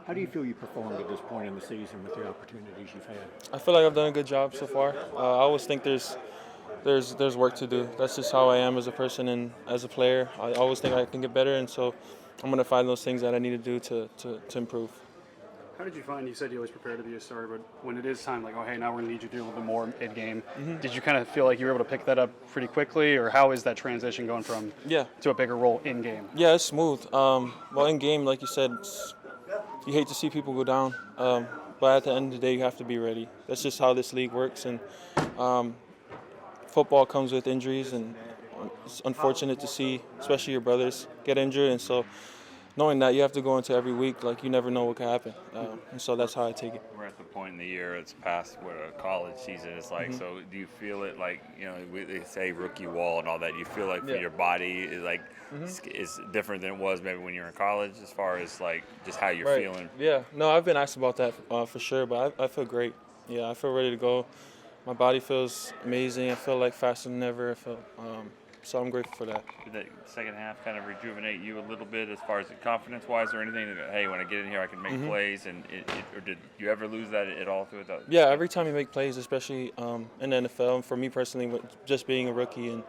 How do you feel you performed at this point in the season with the opportunities you've had? I feel like I've done a good job so far. I always think there's work to do. That's just how I am as a person and as a player. I always think I can get better, and so I'm going to find those things that I need to do to improve. How did you find, you said you always prepare to be a starter, but when it is time, like, oh, hey, now we're going to need you to do a little bit more mid-game, did you kind of feel like you were able to pick that up pretty quickly, or how is that transition going from to a bigger role in-game? Yeah, it's smooth. Well, in-game, like you said, you hate to see people go down, but at the end of the day, you have to be ready. That's just how this league works, and football comes with injuries, and it's unfortunate to see, especially your brothers, get injured, and so knowing that you have to go into every week, like you never know what could happen, and so that's how I take it. We're at the point in the year it's past what a college season is like. So do you feel it like, they say rookie wall and all that? Do you feel like for your body is like is different than it was maybe when you were in college as far as like just how you're feeling? Yeah, no, I've been asked about that for sure, but I feel great. Yeah, I feel ready to go. My body feels amazing. I feel like faster than ever. So I'm grateful for that. Did that second half kind of rejuvenate you a little bit as far as confidence-wise or anything? That, hey, when I get in here, I can make plays, or did you ever lose that at all through it? Yeah, every time you make plays, especially in the NFL, and for me personally, just being a rookie, and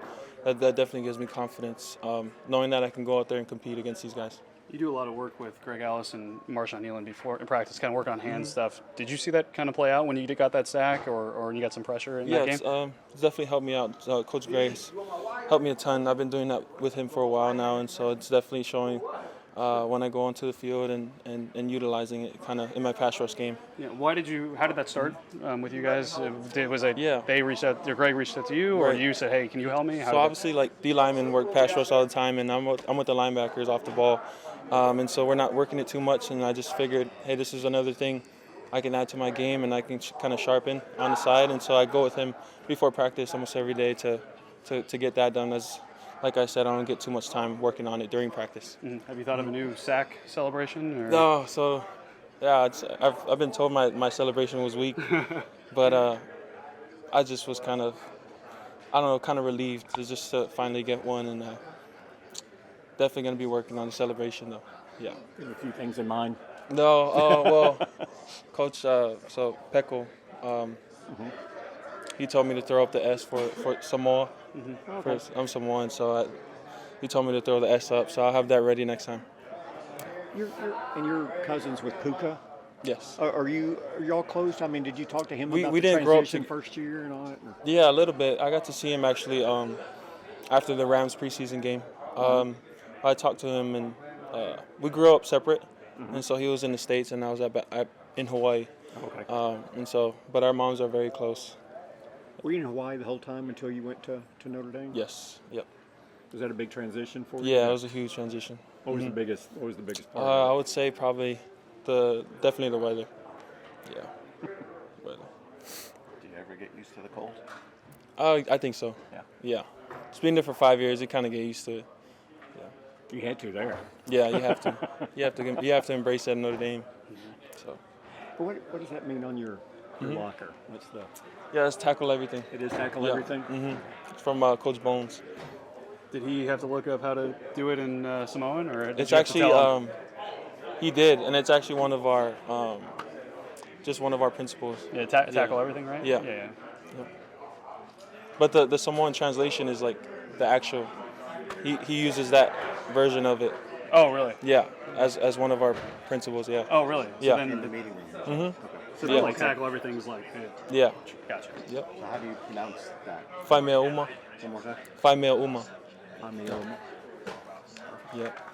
that definitely gives me confidence, knowing that I can go out there and compete against these guys. You do a lot of work with Greg Ellis and Marshawn Nealon before in practice, kind of work on hand stuff. Did you see that kind of play out when you got that sack, or you got some pressure in that game? It's definitely helped me out. Coach Gray's helped me a ton. I've been doing that with him for a while now, and so it's definitely showing when I go onto the field and utilizing it kind of in my pass rush game. Yeah. How did that start with you guys? Was it they reached out, or Greg reached out to you, or you said, hey, can you help me? So obviously, like D linemen work pass rush all the time, and I'm with the linebackers off the ball. And so we're not working it too much, and I just figured, hey, this is another thing I can add to my game, and I can kind of sharpen on the side. And so I go with him before practice almost every day to get that done. As like I said, I don't get too much time working on it during practice. Have you thought of a new sack celebration? Or? No, so yeah, I've been told my celebration was weak, but I just was kind of relieved to just finally get one, and definitely going to be working on the celebration, though. Yeah. A few things in mind. No, well, Coach, so Pecco, he told me to throw up the S for Samoa. Okay. I'm Samoan, so he told me to throw the S up, so I'll have that ready next time. You're cousins with Puka? Yes. Are y'all close? I mean, did you talk to him about we the didn't grow up transition first year and all that? Or? Yeah, a little bit. I got to see him actually after the Rams preseason game. I talked to him, and we grew up separate, and so he was in the States, and I was in Hawaii. Okay. And so, but our moms are very close. Were you in Hawaii the whole time until you went to Notre Dame? Yes. Yep. Was that a big transition for you? Yeah, it was a huge transition. What was the biggest part? I would say probably definitely the weather. Yeah. Weather. Do you ever get used to the cold? I think so. Yeah. Yeah. It's been there for 5 years. You kind of get used to it. You had to there. Yeah, you have to. You have to embrace it at Notre Dame. So. But what does that mean on your locker? What's the? Yeah, it's tackle everything. It is tackle everything. It's from Coach Bones. Did he have to look up how to do it in Samoan, or did It's you have to actually tell him? he did, and it's actually one of our principles. Yeah, tackle everything, right? Yeah. Yeah. But the Samoan translation is like the actual. He uses that version of it. Oh, really? Yeah, as one of our principles. Yeah. Oh, really? So Yeah. Then, In the meeting room. so then, like tackle everything's like. Yeah. Gotcha. Yep. So how do you pronounce that? Faimea Uma. One more time. Faimea Uma. Amioma. Yep.